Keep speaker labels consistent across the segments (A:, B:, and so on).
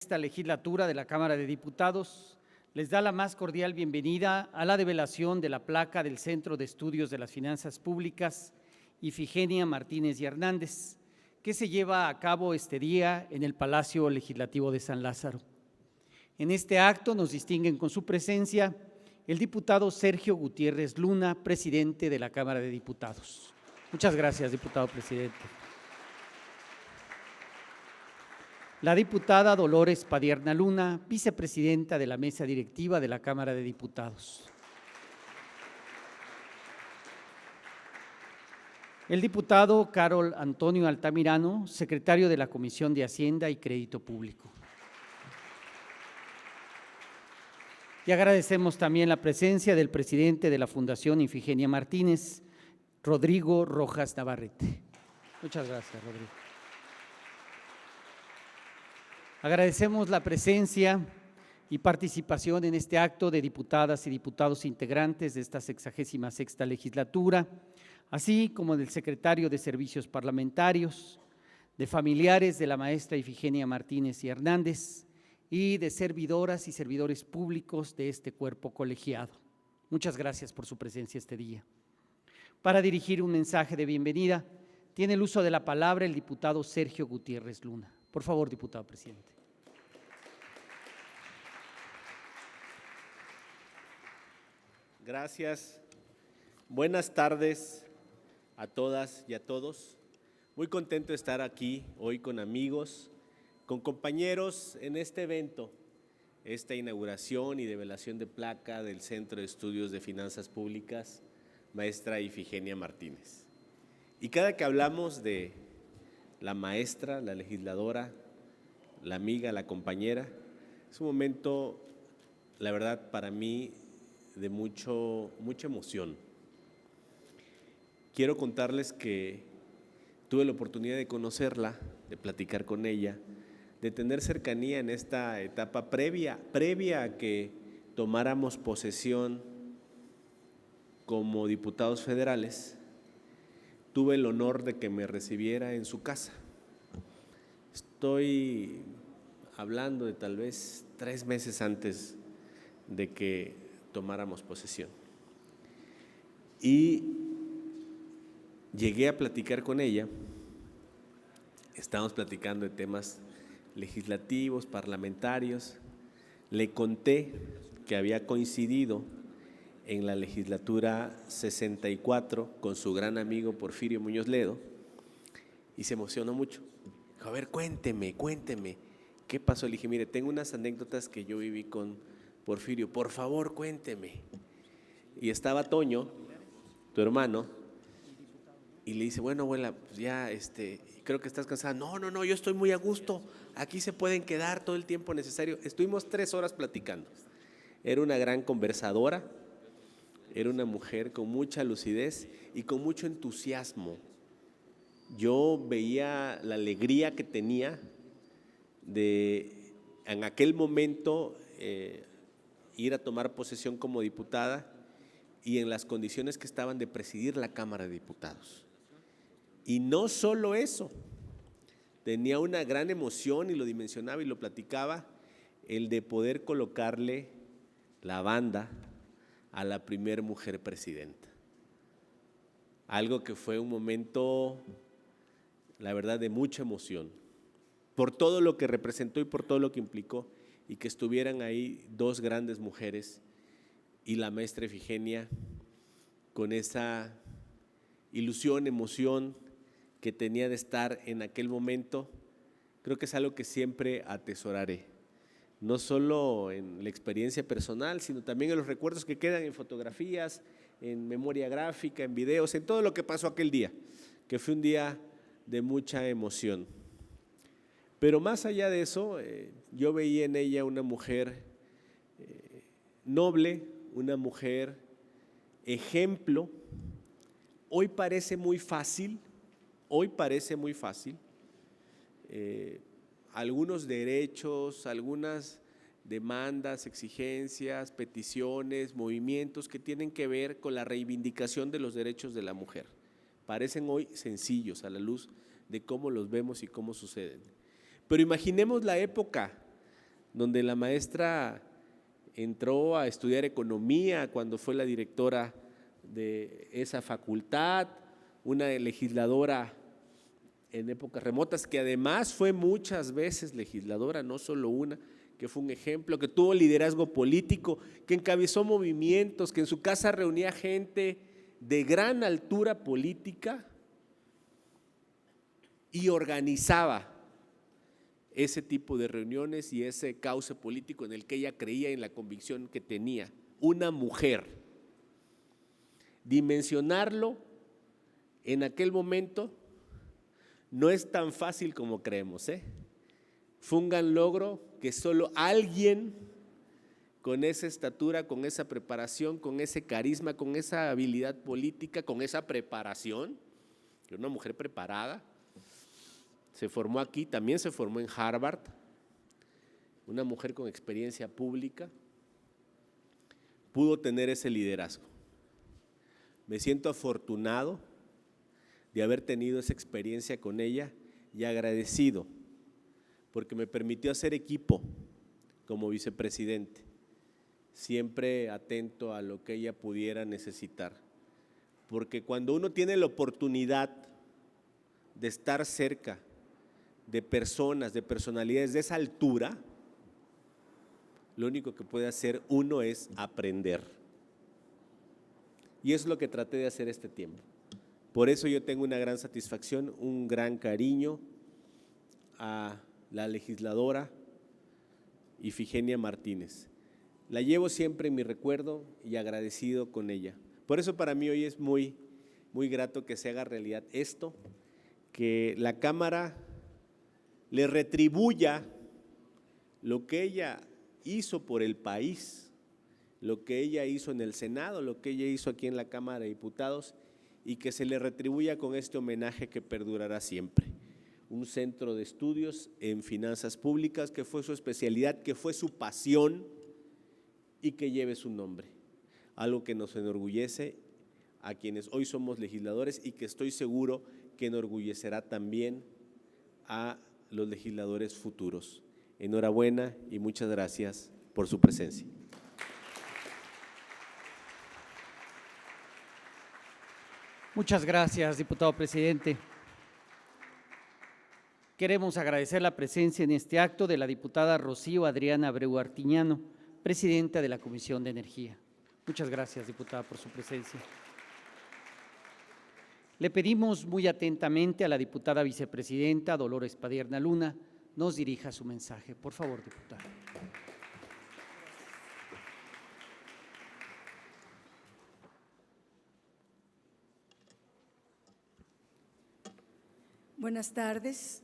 A: Esta legislatura de la Cámara de Diputados les da la más cordial bienvenida a la develación de la placa del Centro de Estudios de las Finanzas Públicas Ifigenia Martínez y Hernández, que se lleva a cabo este día en el Palacio Legislativo de San Lázaro. En este acto nos distinguen con su presencia el diputado Sergio Gutiérrez Luna, presidente de la Cámara de Diputados. Muchas gracias, diputado presidente. La diputada Dolores Padierna Luna, vicepresidenta de la mesa directiva de la Cámara de Diputados. El diputado Carol Antonio Altamirano, secretario de la Comisión de Hacienda y Crédito Público. Y agradecemos también la presencia del presidente de la Fundación Ifigenia Martínez, Rodrigo Rojas Navarrete. Muchas gracias, Rodrigo. Agradecemos la presencia y participación en este acto de diputadas y diputados integrantes de esta 66ª legislatura, así como del secretario de Servicios Parlamentarios, de familiares de la maestra Ifigenia Martínez y Hernández y de servidoras y servidores públicos de este cuerpo colegiado. Muchas gracias por su presencia este día. Para dirigir un mensaje de bienvenida, tiene el uso de la palabra el diputado Sergio Gutiérrez Luna. Por favor, diputado presidente.
B: Gracias. Buenas tardes a todas y a todos. Muy contento de estar aquí hoy con amigos, con compañeros en este evento, esta inauguración y develación de placa del Centro de Estudios de Finanzas Públicas, maestra Ifigenia Martínez. Y cada que hablamos de la maestra, la legisladora, la amiga, la compañera, es un momento, la verdad, para mí de mucha emoción. Quiero contarles que tuve la oportunidad de conocerla, de platicar con ella, de tener cercanía en esta etapa previa a que tomáramos posesión como diputados federales. Tuve el honor de que me recibiera en su casa. Estoy hablando de tal vez 3 meses antes de que tomáramos posesión. Y llegué a platicar con ella. Estábamos platicando de temas legislativos, parlamentarios. Le conté que había coincidido en la legislatura 64 con su gran amigo Porfirio Muñoz Ledo y se emocionó mucho. Dijo, a ver, cuénteme, ¿qué pasó? Le dije, mire, tengo unas anécdotas que yo viví con Porfirio, por favor, cuénteme. Y estaba Toño, tu hermano, y le dice, bueno, abuela, pues ya, creo que estás cansada. No, yo estoy muy a gusto, aquí se pueden quedar todo el tiempo necesario. Estuvimos 3 horas platicando. Era una gran conversadora, era una mujer con mucha lucidez y con mucho entusiasmo. Yo veía la alegría que tenía de, en aquel momento, ir a tomar posesión como diputada y en las condiciones que estaban de presidir la Cámara de Diputados. Y no solo eso, tenía una gran emoción y lo dimensionaba y lo platicaba, el de poder colocarle la banda a la primer mujer presidenta. Algo que fue un momento, la verdad, de mucha emoción, por todo lo que representó y por todo lo que implicó, y que estuvieran ahí 2 grandes mujeres y la maestra Ifigenia con esa ilusión, emoción que tenía de estar en aquel momento. Creo que es algo que siempre atesoraré, no solo en la experiencia personal, sino también en los recuerdos que quedan en fotografías, en memoria gráfica, en videos, en todo lo que pasó aquel día, que fue un día de mucha emoción. Pero más allá de eso, yo veía en ella una mujer noble, una mujer ejemplo. Hoy parece muy fácil, algunos derechos, algunas demandas, exigencias, peticiones, movimientos que tienen que ver con la reivindicación de los derechos de la mujer. Parecen hoy sencillos a la luz de cómo los vemos y cómo suceden. Pero imaginemos la época donde la maestra entró a estudiar economía cuando fue la directora de esa facultad, una legisladora en épocas remotas, que además fue muchas veces legisladora, no solo una, que fue un ejemplo, que tuvo liderazgo político, que encabezó movimientos, que en su casa reunía gente de gran altura política y organizaba ese tipo de reuniones y ese cauce político en el que ella creía, en la convicción que tenía. Una mujer. Dimensionarlo en aquel momento no es tan fácil como creemos, Fue un gran logro que solo alguien con esa estatura, con esa preparación, con ese carisma, con esa habilidad política, con esa preparación, una mujer preparada, se formó aquí, también se formó en Harvard, una mujer con experiencia pública, pudo tener ese liderazgo. Me siento afortunado de haber tenido esa experiencia con ella y agradecido porque me permitió hacer equipo como vicepresidente, siempre atento a lo que ella pudiera necesitar, porque cuando uno tiene la oportunidad de estar cerca de personas, de personalidades de esa altura, lo único que puede hacer uno es aprender. Y eso es lo que traté de hacer este tiempo. Por eso yo tengo una gran satisfacción, un gran cariño a la legisladora Ifigenia Martínez. La llevo siempre en mi recuerdo y agradecido con ella. Por eso para mí hoy es muy grato que se haga realidad esto, que la Cámara le retribuya lo que ella hizo por el país, lo que ella hizo en el Senado, lo que ella hizo aquí en la Cámara de Diputados, y que se le retribuya con este homenaje que perdurará siempre. Un centro de estudios en finanzas públicas que fue su especialidad, que fue su pasión y que lleve su nombre. Algo que nos enorgullece a quienes hoy somos legisladores y que estoy seguro que enorgullecerá también a los legisladores futuros. Enhorabuena y muchas gracias por su presencia.
A: Muchas gracias, diputado presidente. Queremos agradecer la presencia en este acto de la diputada Rocío Adriana Abreu Artiñano, presidenta de la Comisión de Energía. Muchas gracias, diputada, por su presencia. Le pedimos muy atentamente a la diputada vicepresidenta Dolores Padierna Luna nos dirija su mensaje. Por favor, diputada.
C: Buenas tardes.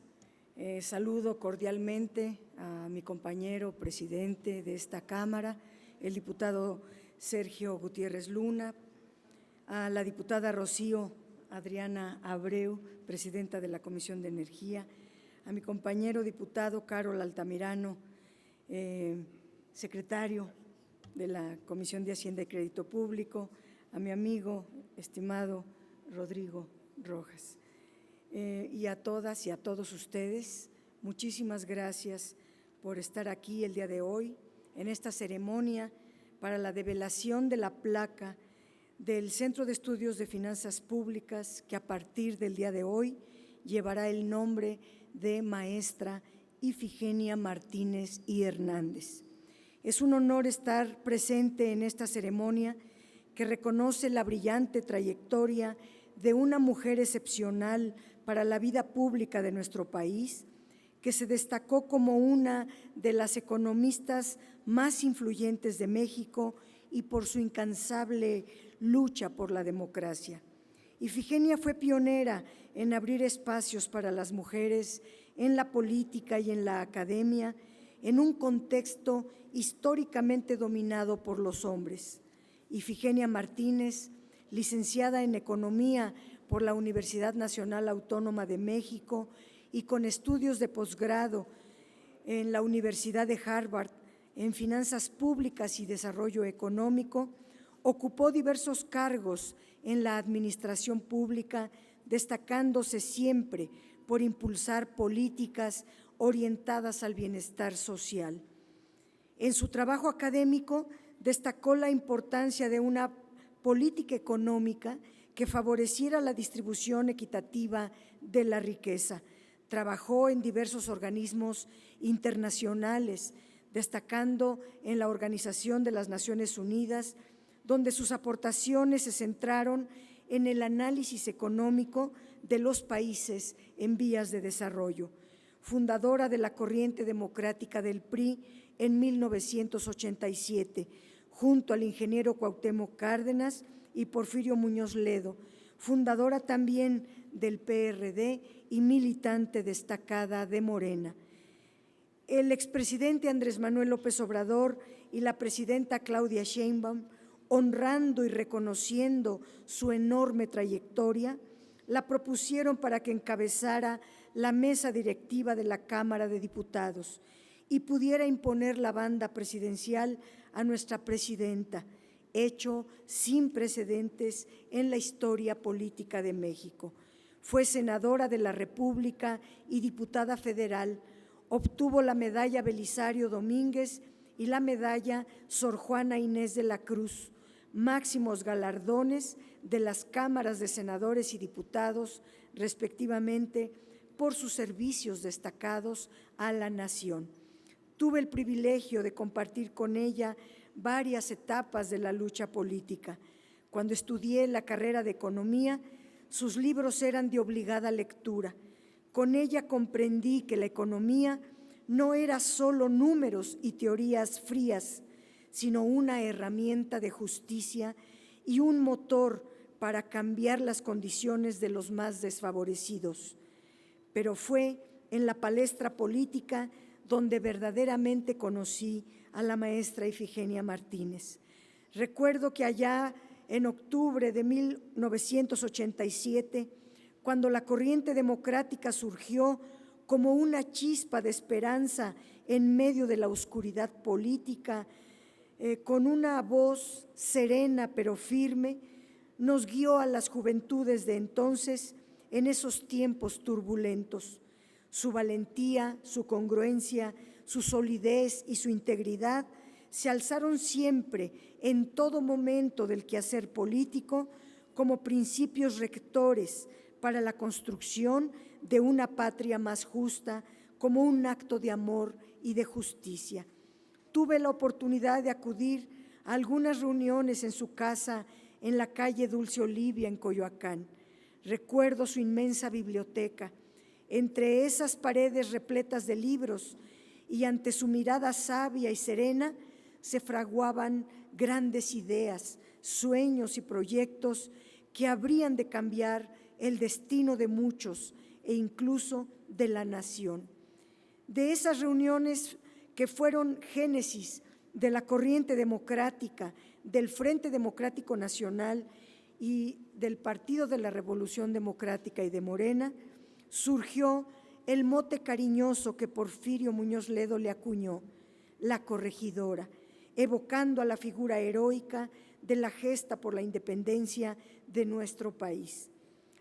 C: Saludo cordialmente a mi compañero presidente de esta Cámara, el diputado Sergio Gutiérrez Luna, a la diputada Rocío Adriana Abreu, presidenta de la Comisión de Energía, a mi compañero diputado Carol Altamirano, secretario de la Comisión de Hacienda y Crédito Público, a mi amigo estimado Rodrigo Rojas. Y a todas y a todos ustedes, muchísimas gracias por estar aquí el día de hoy en esta ceremonia para la develación de la placa del Centro de Estudios de Finanzas Públicas que a partir del día de hoy llevará el nombre de maestra Ifigenia Martínez y Hernández. Es un honor estar presente en esta ceremonia que reconoce la brillante trayectoria de una mujer excepcional para la vida pública de nuestro país, que se destacó como una de las economistas más influyentes de México y por su incansable lucha por la democracia. Ifigenia fue pionera en abrir espacios para las mujeres en la política y en la academia, en un contexto históricamente dominado por los hombres. Ifigenia Martínez, licenciada en Economía por la Universidad Nacional Autónoma de México y con estudios de posgrado en la Universidad de Harvard en Finanzas Públicas y Desarrollo Económico, ocupó diversos cargos en la administración pública, destacándose siempre por impulsar políticas orientadas al bienestar social. En su trabajo académico destacó la importancia de una política económica que favoreciera la distribución equitativa de la riqueza. Trabajó en diversos organismos internacionales, destacando en la Organización de las Naciones Unidas, donde sus aportaciones se centraron en el análisis económico de los países en vías de desarrollo. Fundadora de la Corriente Democrática del PRI en 1987, junto al ingeniero Cuauhtémoc Cárdenas y Porfirio Muñoz Ledo, fundadora también del PRD y militante destacada de Morena. El expresidente Andrés Manuel López Obrador y la presidenta Claudia Sheinbaum, honrando y reconociendo su enorme trayectoria, la propusieron para que encabezara la mesa directiva de la Cámara de Diputados y pudiera imponer la banda presidencial a nuestra presidenta, hecho sin precedentes en la historia política de México. Fue senadora de la República y diputada federal. Obtuvo la medalla Belisario Domínguez y la medalla Sor Juana Inés de la Cruz, máximos galardones de las cámaras de senadores y diputados, respectivamente, por sus servicios destacados a la nación. Tuve el privilegio de compartir con ella varias etapas de la lucha política. Cuando estudié la carrera de Economía, sus libros eran de obligada lectura. Con ella comprendí que la economía no era solo números y teorías frías, sino una herramienta de justicia y un motor para cambiar las condiciones de los más desfavorecidos. Pero fue en la palestra política donde verdaderamente conocí a la maestra Ifigenia Martínez. Recuerdo que allá en octubre de 1987, cuando la corriente democrática surgió como una chispa de esperanza en medio de la oscuridad política, con una voz serena pero firme, nos guió a las juventudes de entonces en esos tiempos turbulentos. Su valentía, su congruencia, su solidez y su integridad se alzaron siempre, en todo momento del quehacer político, como principios rectores para la construcción de una patria más justa, como un acto de amor y de justicia. Tuve la oportunidad de acudir a algunas reuniones en su casa en la calle Dulce Olivia, en Coyoacán. Recuerdo su inmensa biblioteca, entre esas paredes repletas de libros, y ante su mirada sabia y serena se fraguaban grandes ideas, sueños y proyectos que habrían de cambiar el destino de muchos e incluso de la nación. De esas reuniones que fueron génesis de la corriente democrática, del Frente Democrático Nacional y del Partido de la Revolución Democrática y de Morena, surgió el mote cariñoso que Porfirio Muñoz Ledo le acuñó, la corregidora, evocando a la figura heroica de la gesta por la independencia de nuestro país.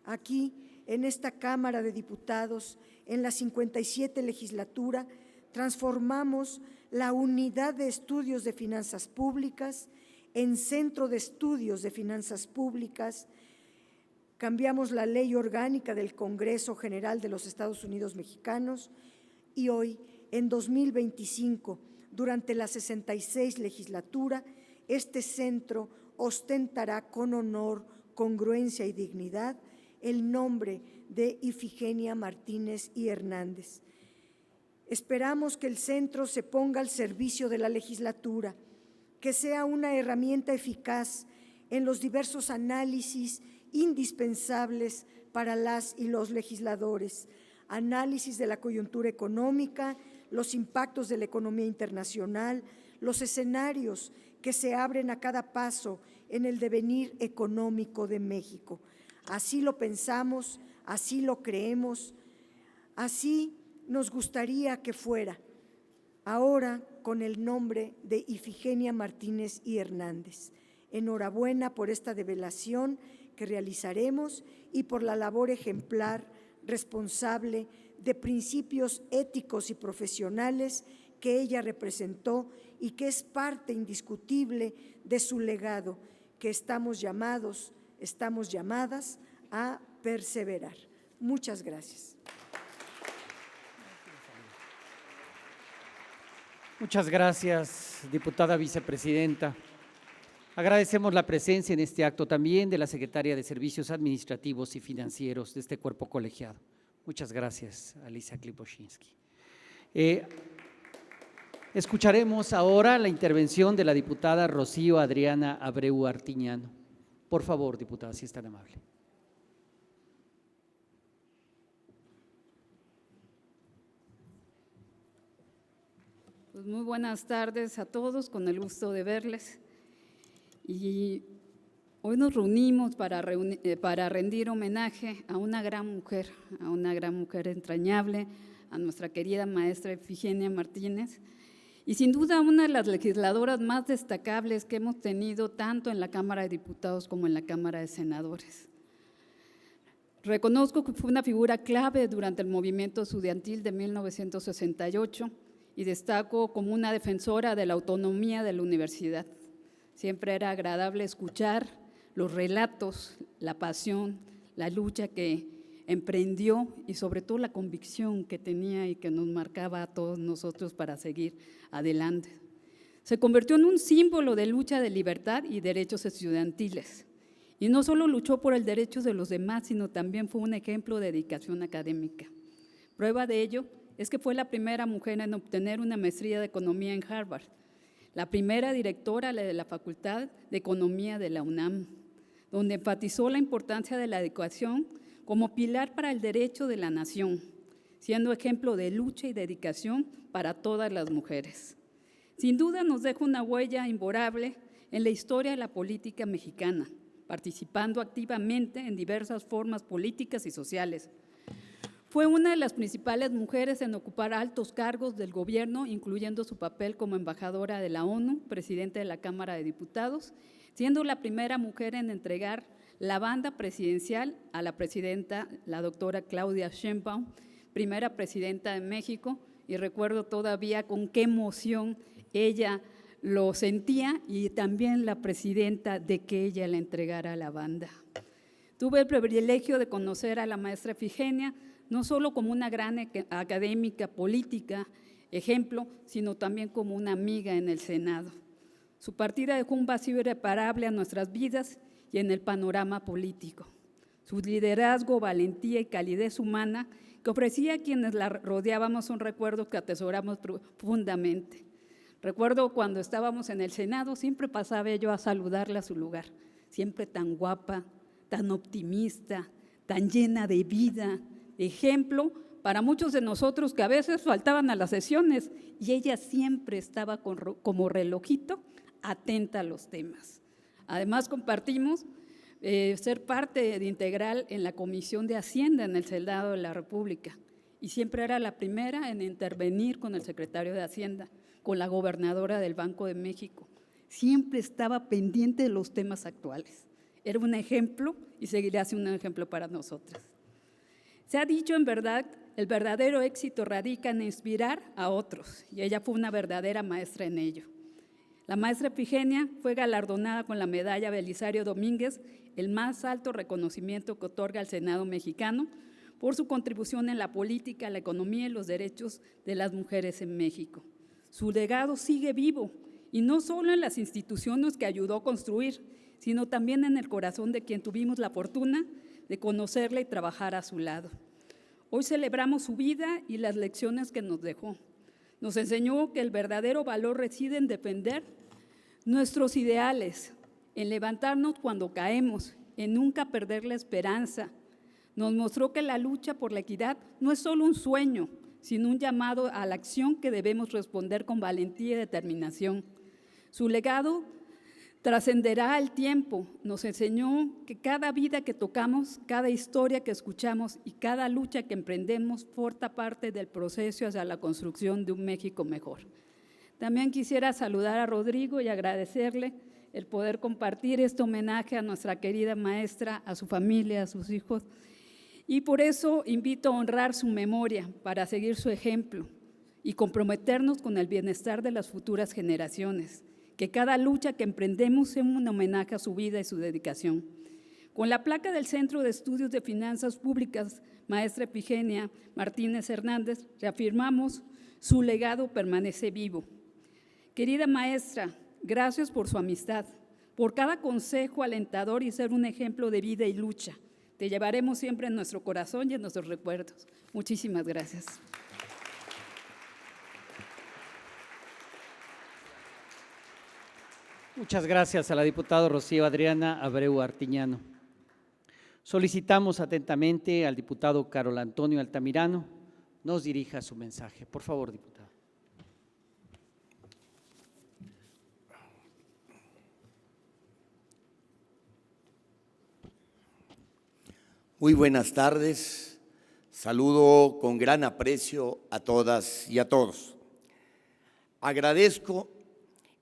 C: Aquí, en esta Cámara de Diputados, en la 57 legislatura, transformamos la Unidad de Estudios de Finanzas Públicas en Centro de Estudios de Finanzas Públicas. Cambiamos la Ley Orgánica del Congreso General de los Estados Unidos Mexicanos y hoy, en 2025, durante la 66 legislatura, este centro ostentará con honor, congruencia y dignidad el nombre de Ifigenia Martínez y Hernández. Esperamos que el centro se ponga al servicio de la legislatura, que sea una herramienta eficaz en los diversos análisis indispensables para las y los legisladores, análisis de la coyuntura económica, los impactos de la economía internacional, los escenarios que se abren a cada paso en el devenir económico de México. Así lo pensamos, así lo creemos, así nos gustaría que fuera, ahora con el nombre de Ifigenia Martínez y Hernández. Enhorabuena por esta develación que realizaremos y por la labor ejemplar, responsable, de principios éticos y profesionales que ella representó y que es parte indiscutible de su legado, que estamos llamadas a perseverar. Muchas gracias.
A: Muchas gracias, diputada vicepresidenta. Agradecemos la presencia en este acto también de la secretaria de Servicios Administrativos y Financieros de este cuerpo colegiado. Muchas gracias, Alicia Klipowczynski. Escucharemos ahora la intervención de la diputada Rocío Adriana Abreu Artiñano. Por favor, diputada, si es tan amable.
D: Pues muy buenas tardes a todos, con el gusto de verles. Y hoy nos reunimos para rendir homenaje a una gran mujer entrañable, a nuestra querida maestra Ifigenia Martínez, y sin duda una de las legisladoras más destacables que hemos tenido tanto en la Cámara de Diputados como en la Cámara de Senadores. Reconozco que fue una figura clave durante el movimiento estudiantil de 1968 y destaco como una defensora de la autonomía de la universidad. Siempre era agradable escuchar los relatos, la pasión, la lucha que emprendió y sobre todo la convicción que tenía y que nos marcaba a todos nosotros para seguir adelante. Se convirtió en un símbolo de lucha de libertad y derechos estudiantiles. Y no solo luchó por el derecho de los demás, sino también fue un ejemplo de dedicación académica. Prueba de ello es que fue la primera mujer en obtener una maestría de Economía en Harvard, la primera directora de la Facultad de Economía de la UNAM, donde enfatizó la importancia de la educación como pilar para el derecho de la nación, siendo ejemplo de lucha y dedicación para todas las mujeres. Sin duda nos deja una huella imborrable en la historia de la política mexicana, participando activamente en diversas formas políticas y sociales. Fue una de las principales mujeres en ocupar altos cargos del gobierno, incluyendo su papel como embajadora de la ONU, presidenta de la Cámara de Diputados, siendo la primera mujer en entregar la banda presidencial a la presidenta, la doctora Claudia Sheinbaum, primera presidenta de México, y recuerdo todavía con qué emoción ella lo sentía y también la presidenta de que ella le entregara la banda. Tuve el privilegio de conocer a la maestra Ifigenia, no solo como una gran académica política, ejemplo, sino también como una amiga en el Senado. Su partida dejó un vacío irreparable a nuestras vidas y en el panorama político. Su liderazgo, valentía y calidez humana que ofrecía a quienes la rodeábamos son recuerdos que atesoramos profundamente. Recuerdo cuando estábamos en el Senado, siempre pasaba yo a saludarla a su lugar, siempre tan guapa, tan optimista, tan llena de vida, ejemplo para muchos de nosotros que a veces faltaban a las sesiones y ella siempre estaba como relojito atenta a los temas. Además compartimos ser parte integral en la Comisión de Hacienda en el Senado de la República y siempre era la primera en intervenir con el secretario de Hacienda, con la gobernadora del Banco de México. Siempre estaba pendiente de los temas actuales. Era un ejemplo y seguirá siendo un ejemplo para nosotras. Se ha dicho en verdad, el verdadero éxito radica en inspirar a otros y ella fue una verdadera maestra en ello. La maestra Ifigenia fue galardonada con la medalla Belisario Domínguez, el más alto reconocimiento que otorga el Senado mexicano, por su contribución en la política, la economía y los derechos de las mujeres en México. Su legado sigue vivo y no solo en las instituciones que ayudó a construir, sino también en el corazón de quien tuvimos la fortuna de conocerla y trabajar a su lado. Hoy celebramos su vida y las lecciones que nos dejó. Nos enseñó que el verdadero valor reside en defender nuestros ideales, en levantarnos cuando caemos, en nunca perder la esperanza. Nos mostró que la lucha por la equidad no es solo un sueño, sino un llamado a la acción que debemos responder con valentía y determinación. Su legado trascenderá al tiempo. Nos enseñó que cada vida que tocamos, cada historia que escuchamos y cada lucha que emprendemos forma parte del proceso hacia la construcción de un México mejor. También quisiera saludar a Rodrigo y agradecerle el poder compartir este homenaje a nuestra querida maestra, a su familia, a sus hijos, y por eso invito a honrar su memoria para seguir su ejemplo y comprometernos con el bienestar de las futuras generaciones, que cada lucha que emprendemos sea un homenaje a su vida y su dedicación. Con la placa del Centro de Estudios de Finanzas Públicas, maestra Ifigenia Martínez Hernández, reafirmamos su legado permanece vivo. Querida maestra, gracias por su amistad, por cada consejo alentador y ser un ejemplo de vida y lucha. Te llevaremos siempre en nuestro corazón y en nuestros recuerdos. Muchísimas gracias.
A: Muchas gracias a la diputada Rocío Adriana Abreu Artiñano. Solicitamos atentamente al diputado Carol Antonio Altamirano nos dirija su mensaje. Por favor, diputado.
E: Muy buenas tardes. Saludo con gran aprecio a todas y a todos. Agradezco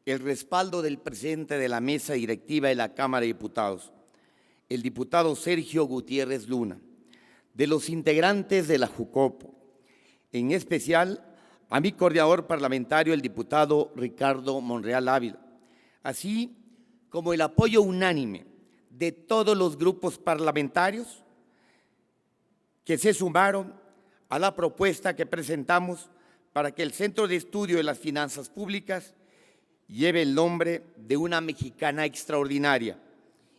E: el respaldo del presidente de la mesa directiva de la Cámara de Diputados, el diputado Sergio Gutiérrez Luna, de los integrantes de la Jucopo, en especial a mi coordinador parlamentario, el diputado Ricardo Monreal Ávila, así como el apoyo unánime de todos los grupos parlamentarios que se sumaron a la propuesta que presentamos para que el Centro de Estudio de las Finanzas Públicas lleve el nombre de una mexicana extraordinaria,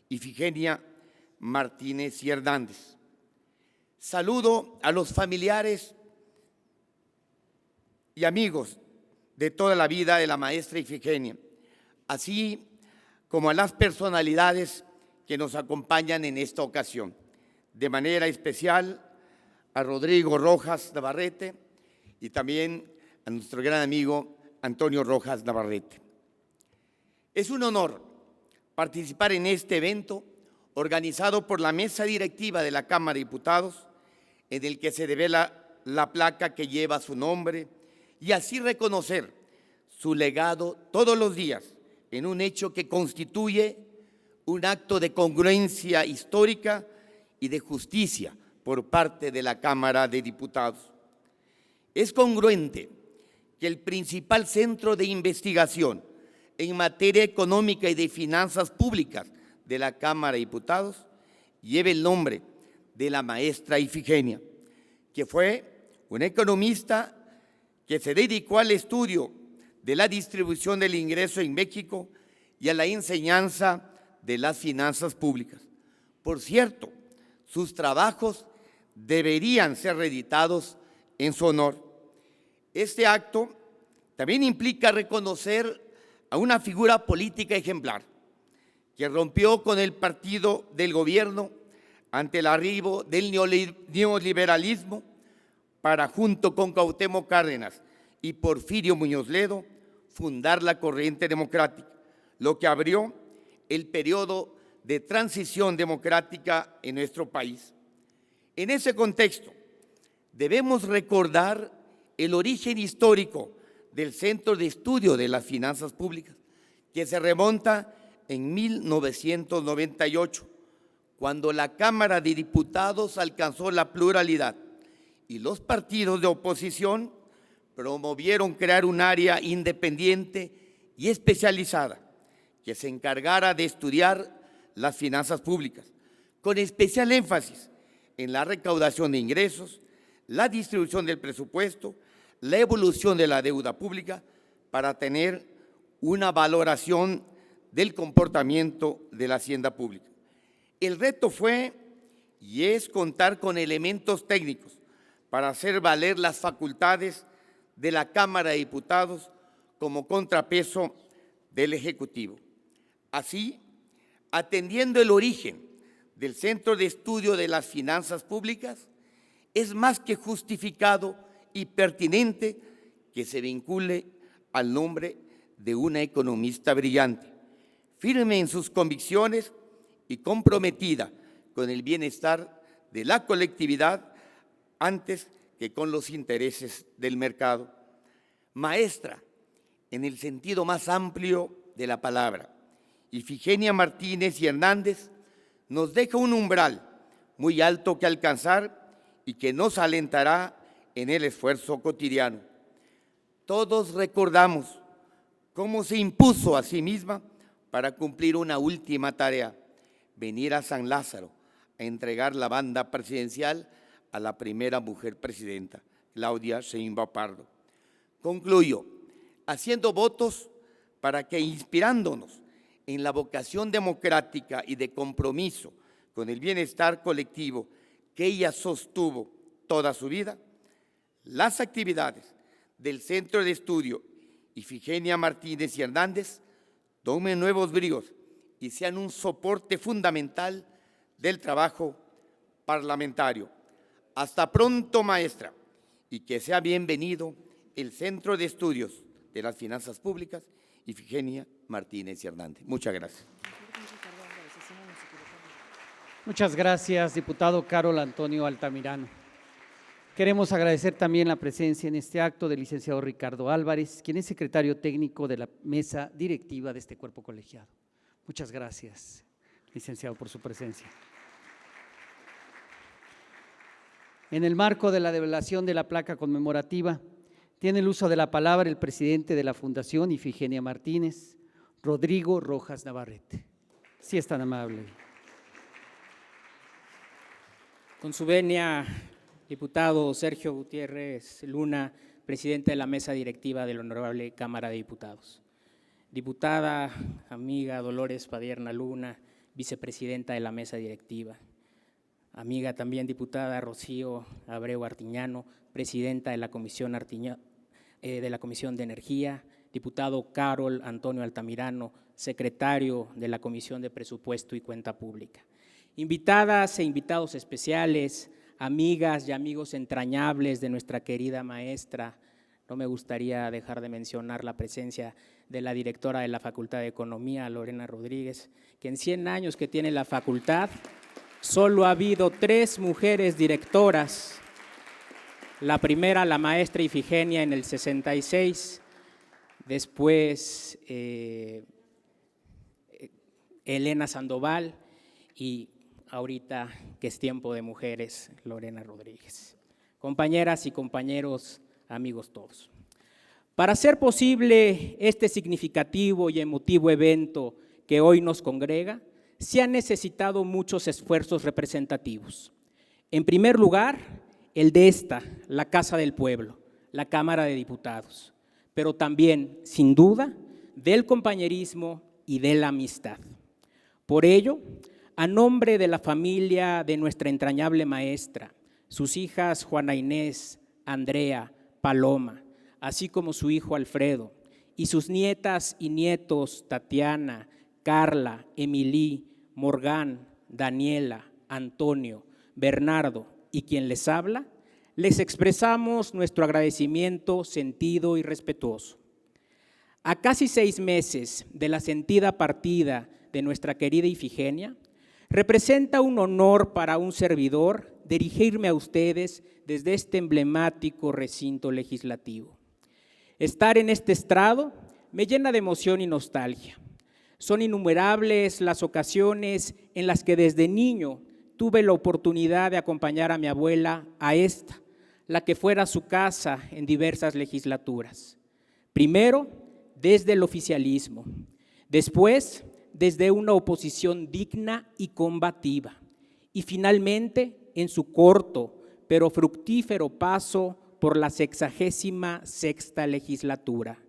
E: Ifigenia Martínez y Hernández. Saludo a los familiares y amigos de toda la vida de la maestra Ifigenia, así como a las personalidades que nos acompañan en esta ocasión. De manera especial a Rodrigo Rojas Navarrete y también a nuestro gran amigo Antonio Rojas Navarrete. Es un honor participar en este evento organizado por la mesa directiva de la Cámara de Diputados, en el que se devela la placa que lleva su nombre y así reconocer su legado todos los días en un hecho que constituye un acto de congruencia histórica y de justicia por parte de la Cámara de Diputados. Es congruente que el principal centro de investigación en materia económica y de finanzas públicas de la Cámara de Diputados lleve el nombre de la maestra Ifigenia, que fue una economista que se dedicó al estudio de la distribución del ingreso en México y a la enseñanza de las finanzas públicas. Por cierto, sus trabajos deberían ser reeditados en su honor. Este acto también implica reconocer a una figura política ejemplar que rompió con el partido del gobierno ante el arribo del neoliberalismo para, junto con Cuauhtémoc Cárdenas y Porfirio Muñoz Ledo, fundar la corriente democrática, lo que abrió el periodo de transición democrática en nuestro país. En ese contexto, debemos recordar el origen histórico del Centro de Estudio de las Finanzas Públicas, que se remonta en 1998, cuando la Cámara de Diputados alcanzó la pluralidad y los partidos de oposición promovieron crear un área independiente y especializada que se encargara de estudiar las finanzas públicas, con especial énfasis en la recaudación de ingresos, la distribución del presupuesto, la evolución de la deuda pública, para tener una valoración del comportamiento de la hacienda pública. El reto fue y es contar con elementos técnicos para hacer valer las facultades de la Cámara de Diputados como contrapeso del Ejecutivo. Así, atendiendo el origen del Centro de Estudio de las Finanzas Públicas, es más que justificado y pertinente que se vincule al nombre de una economista brillante, firme en sus convicciones y comprometida con el bienestar de la colectividad antes que con los intereses del mercado. Maestra, en el sentido más amplio de la palabra, Ifigenia Martínez y Hernández nos deja un umbral muy alto que alcanzar y que nos alentará en el esfuerzo cotidiano. todos recordamos cómo se impuso a sí misma para cumplir una última tarea, venir a San Lázaro a entregar la banda presidencial a la primera mujer presidenta, Claudia Sheinbaum Pardo. Concluyo haciendo votos para que, inspirándonos en la vocación democrática y de compromiso con el bienestar colectivo que ella sostuvo toda su vida, las actividades del Centro de Estudio Ifigenia Martínez y Hernández tomen nuevos bríos y sean un soporte fundamental del trabajo parlamentario. Hasta pronto, maestra, y que sea bienvenido el Centro de Estudios de las Finanzas Públicas Ifigenia Martínez y Hernández. Muchas gracias.
A: Muchas gracias, diputado Carol Antonio Altamirano. Queremos agradecer también la presencia en este acto del licenciado Ricardo Álvarez, quien es secretario técnico de la mesa directiva de este cuerpo colegiado. Muchas gracias, licenciado, por su presencia. En el marco de la develación de la placa conmemorativa, tiene el uso de la palabra el presidente de la Fundación Ifigenia Martínez, Rodrigo Rojas Navarrete. Si es tan amable.
F: Con su venia, diputado Sergio Gutiérrez Luna, presidente de la mesa directiva de la Honorable Cámara de Diputados. Diputada, amiga Dolores Padierna Luna, vicepresidenta de la mesa directiva. Amiga también diputada Rocío Abreu Artiñano, presidenta de la Comisión de Energía. Diputado Carol Antonio Altamirano, secretario de la Comisión de Presupuesto y Cuenta Pública. Invitadas e invitados especiales, amigas y amigos entrañables de nuestra querida maestra, no me gustaría dejar de mencionar la presencia de la directora de la Facultad de Economía, Lorena Rodríguez, que en 100 años que tiene la facultad, solo ha habido 3 mujeres directoras. La primera, la maestra Ifigenia, en el 66, después Elena Sandoval y ahorita que es tiempo de mujeres, Lorena Rodríguez. Compañeras y compañeros, amigos todos. Para hacer posible este significativo y emotivo evento que hoy nos congrega, se han necesitado muchos esfuerzos representativos. En primer lugar, el de esta, la Casa del Pueblo, la Cámara de Diputados, pero también, sin duda, del compañerismo y de la amistad. Por ello, a nombre de la familia de nuestra entrañable maestra, sus hijas Juana Inés, Andrea, Paloma, así como su hijo Alfredo, y sus nietas y nietos Tatiana, Carla, Emilí, Morgán, Daniela, Antonio, Bernardo y quien les habla, les expresamos nuestro agradecimiento sentido y respetuoso. A casi 6 meses de la sentida partida de nuestra querida Ifigenia, representa un honor para un servidor dirigirme a ustedes desde este emblemático recinto legislativo. Estar en este estrado me llena de emoción y nostalgia. Son innumerables las ocasiones en las que desde niño tuve la oportunidad de acompañar a mi abuela a esta, la que fuera su casa en diversas legislaturas. Primero, desde el oficialismo, después, desde una oposición digna y combativa, y finalmente en su corto pero fructífero paso por la 66ª legislatura,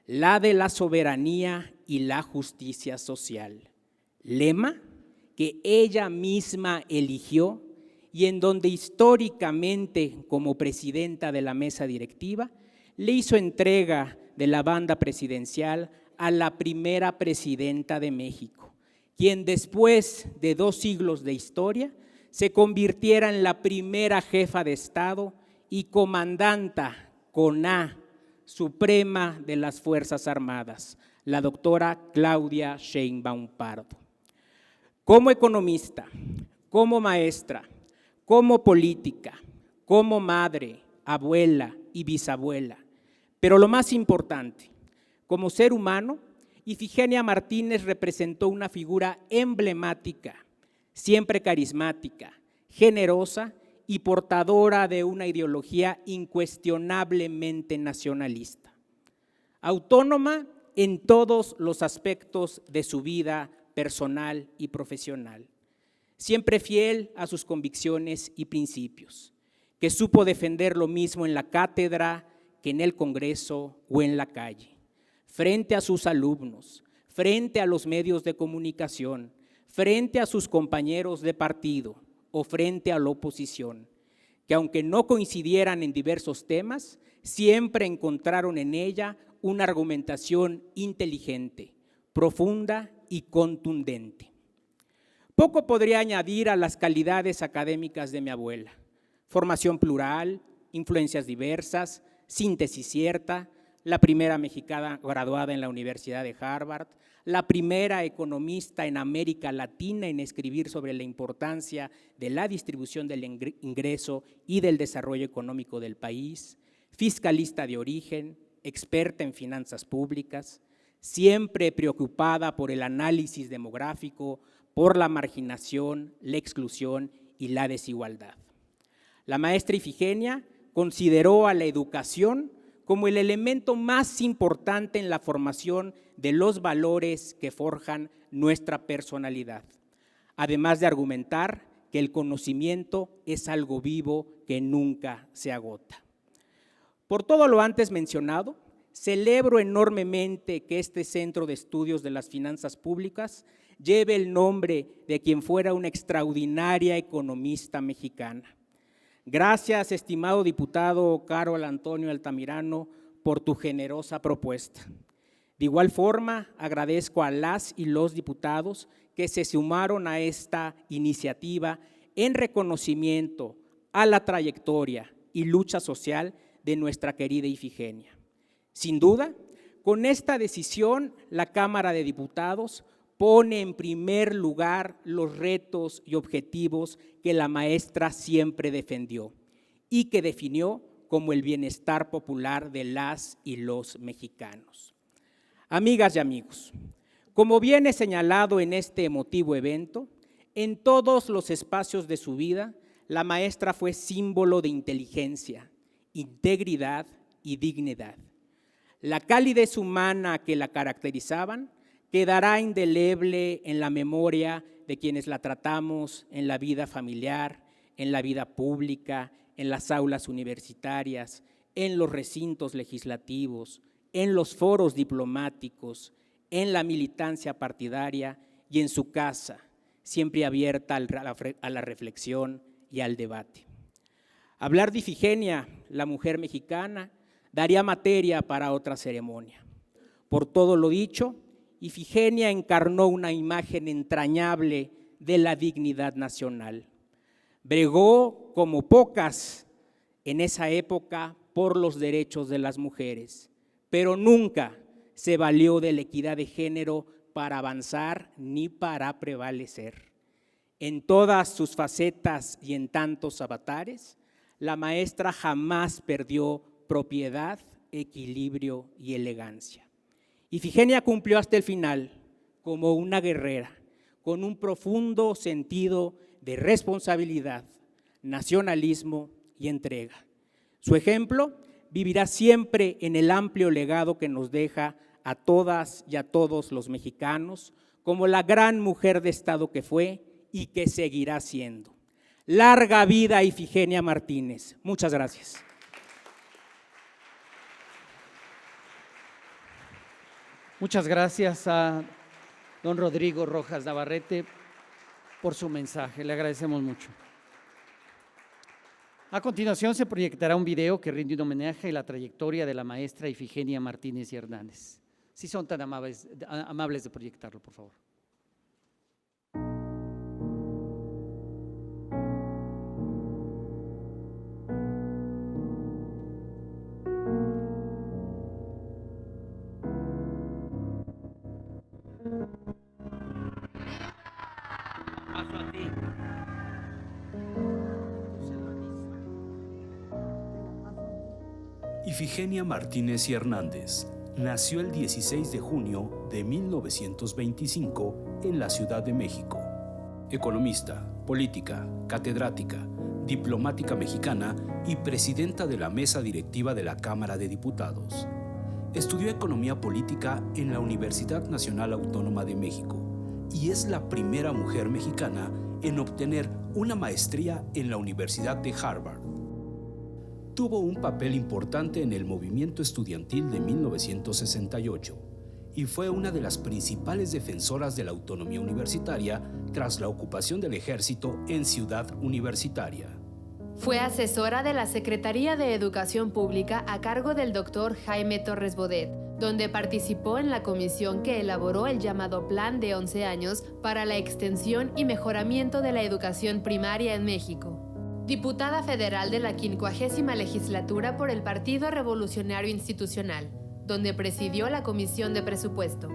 F: la de la soberanía y la justicia social, lema que ella misma eligió y en donde históricamente, como presidenta de la mesa directiva, le hizo entrega de la banda presidencial a la primera presidenta de México, quien después de 2 siglos de historia se convirtiera en la primera jefa de Estado y comandanta con A suprema de las Fuerzas Armadas, la doctora Claudia Sheinbaum Pardo. Como economista, como maestra, como política, como madre, abuela y bisabuela, pero lo más importante, como ser humano, Ifigenia Martínez representó una figura emblemática, siempre carismática, generosa y portadora de una ideología incuestionablemente nacionalista. autónoma en todos los aspectos de su vida personal y profesional, siempre fiel a sus convicciones y principios, que supo defender lo mismo en la cátedra que en el Congreso o en la calle, frente a sus alumnos, frente a los medios de comunicación, frente a sus compañeros de partido o frente a la oposición, que aunque no coincidieran en diversos temas, siempre encontraron en ella una argumentación inteligente, profunda y contundente. Poco podría añadir a las calidades académicas de mi abuela: formación plural, influencias diversas, síntesis cierta, la primera mexicana graduada en la Universidad de Harvard, la primera economista en América Latina en escribir sobre la importancia de la distribución del ingreso y del desarrollo económico del país, fiscalista de origen, experta en finanzas públicas, siempre preocupada por el análisis demográfico, por la marginación, la exclusión y la desigualdad. La maestra Ifigenia consideró a la educación como el elemento más importante en la formación de los valores que forjan nuestra personalidad, además de argumentar que el conocimiento es algo vivo que nunca se agota. Por todo lo antes mencionado, celebro enormemente que este Centro de Estudios de las Finanzas Públicas lleve el nombre de quien fuera una extraordinaria economista mexicana. Gracias, estimado diputado Carol Antonio Altamirano, por tu generosa propuesta. De igual forma, agradezco a las y los diputados que se sumaron a esta iniciativa en reconocimiento a la trayectoria y lucha social de nuestra querida Ifigenia. Sin duda, con esta decisión, la Cámara de Diputados pone en primer lugar los retos y objetivos que la maestra siempre defendió y que definió como el bienestar popular de las y los mexicanos. Amigas y amigos, como bien he señalado en este emotivo evento, en todos los espacios de su vida, la maestra fue símbolo de inteligencia, integridad y dignidad. La calidez humana que la caracterizaban quedará indeleble en la memoria de quienes la tratamos en la vida familiar, en la vida pública, en las aulas universitarias, en los recintos legislativos, en los foros diplomáticos, en la militancia partidaria y en su casa, siempre abierta a la reflexión y al debate. Hablar de Ifigenia, la mujer mexicana, daría materia para otra ceremonia. Por todo lo dicho, Ifigenia encarnó una imagen entrañable de la dignidad nacional. Bregó como pocas en esa época por los derechos de las mujeres, pero nunca se valió de la equidad de género para avanzar ni para prevalecer. En todas sus facetas y en tantos avatares, la maestra jamás perdió propiedad, equilibrio y elegancia. Ifigenia cumplió hasta el final como una guerrera, con un profundo sentido de responsabilidad, nacionalismo y entrega. Su ejemplo vivirá siempre en el amplio legado que nos deja a todas y a todos los mexicanos como la gran mujer de Estado que fue y que seguirá siendo. Larga vida Ifigenia Martínez. Muchas gracias.
A: Muchas gracias a don Rodrigo Rojas Navarrete por su mensaje, le agradecemos mucho. A continuación se proyectará un video que rinde un homenaje a la trayectoria de la maestra Ifigenia Martínez y Hernández. Si son tan amables de proyectarlo, por favor.
G: Ifigenia Martínez y Hernández nació el 16 de junio de 1925 en la Ciudad de México. Economista, política, catedrática, diplomática mexicana y presidenta de la mesa directiva de la Cámara de Diputados. Estudió Economía Política en la Universidad Nacional Autónoma de México y es la primera mujer mexicana en obtener una maestría en la Universidad de Harvard. Tuvo un papel importante en el movimiento estudiantil de 1968 y fue una de las principales defensoras de la autonomía universitaria tras la ocupación del ejército en Ciudad Universitaria.
H: Fue asesora de la Secretaría de Educación Pública a cargo del doctor Jaime Torres Bodet, donde participó en la comisión que elaboró el llamado Plan de 11 años para la extensión y mejoramiento de la educación primaria en México. Diputada federal de la 50ª legislatura por el Partido Revolucionario Institucional, donde presidió la Comisión de Presupuesto.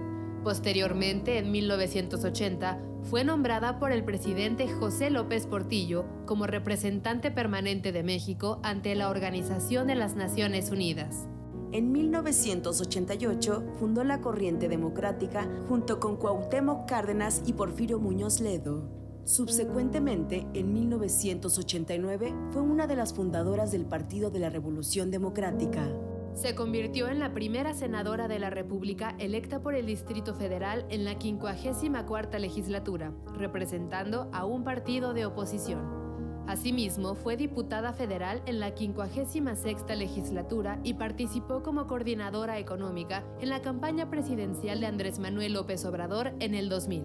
H: Posteriormente, en 1980, fue nombrada por el presidente José López Portillo como representante permanente de México ante la Organización de las Naciones Unidas.
I: En 1988 fundó la Corriente Democrática junto con Cuauhtémoc Cárdenas y Porfirio Muñoz Ledo. Subsecuentemente, en 1989, fue una de las fundadoras del Partido de la Revolución Democrática.
H: Se convirtió en la primera senadora de la República electa por el Distrito Federal en la 54ª legislatura, representando a un partido de oposición. Asimismo, fue diputada federal en la 56ª legislatura y participó como coordinadora económica en la campaña presidencial de Andrés Manuel López Obrador en el 2000.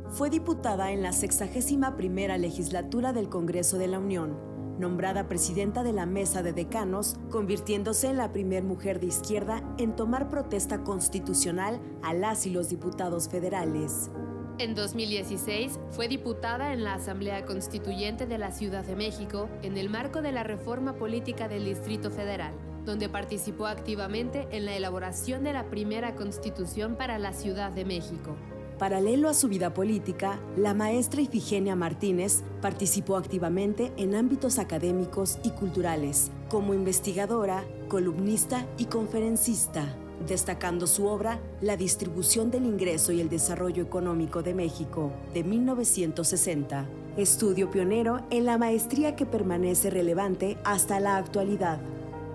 I: Fue diputada en la 61ª legislatura del Congreso de la Unión, nombrada presidenta de la Mesa de Decanos, convirtiéndose en la primera mujer de izquierda en tomar protesta constitucional a las y los diputados federales.
H: En 2016 fue diputada en la Asamblea Constituyente de la Ciudad de México en el marco de la reforma política del Distrito Federal, donde participó activamente en la elaboración de la primera Constitución para la Ciudad de México.
I: Paralelo a su vida política, la maestra Ifigenia Martínez participó activamente en ámbitos académicos y culturales, como investigadora, columnista y conferencista, destacando su obra La distribución del ingreso y el desarrollo económico de México, de 1960, estudio pionero en la maestría que permanece relevante hasta la actualidad.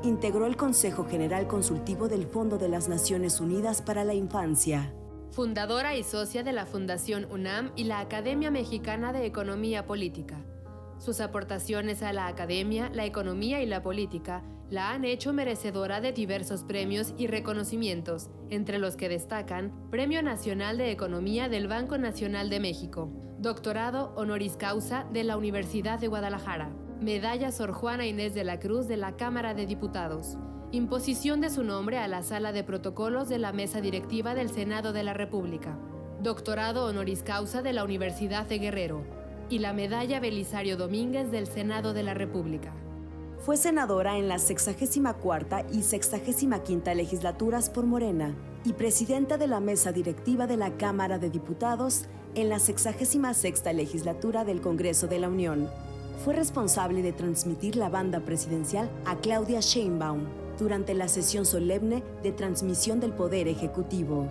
I: Integró el Consejo General Consultivo del Fondo de las Naciones Unidas para la Infancia.
H: Fundadora y socia de la Fundación UNAM y la Academia Mexicana de Economía Política. Sus aportaciones a la academia, la economía y la política la han hecho merecedora de diversos premios y reconocimientos, entre los que destacan Premio Nacional de Economía del Banco Nacional de México, Doctorado Honoris Causa de la Universidad de Guadalajara, Medalla Sor Juana Inés de la Cruz de la Cámara de Diputados, imposición de su nombre a la Sala de Protocolos de la Mesa Directiva del Senado de la República, Doctorado Honoris Causa de la Universidad de Guerrero y la Medalla Belisario Domínguez del Senado de la República.
I: Fue senadora en la 64ª y 65ª legislaturas por Morena y presidenta de la Mesa Directiva de la Cámara de Diputados en la 66ª legislatura del Congreso de la Unión. Fue responsable de transmitir la banda presidencial a Claudia Sheinbaum durante la sesión solemne de transmisión del Poder Ejecutivo.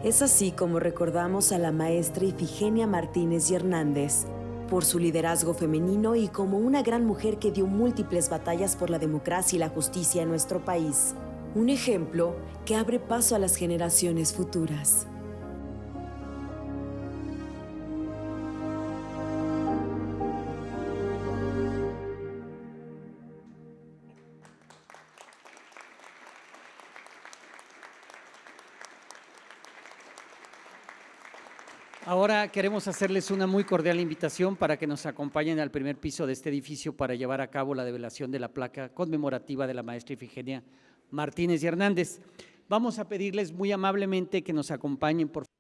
I: Es así como recordamos a la maestra Ifigenia Martínez y Hernández, por su liderazgo femenino y como una gran mujer que dio múltiples batallas por la democracia y la justicia en nuestro país. Un ejemplo que abre paso a las generaciones futuras.
A: Ahora queremos hacerles una muy cordial invitación para que nos acompañen al primer piso de este edificio para llevar a cabo la develación de la placa conmemorativa de la maestra Ifigenia Martínez y Hernández. Vamos a pedirles muy amablemente que nos acompañen, por favor.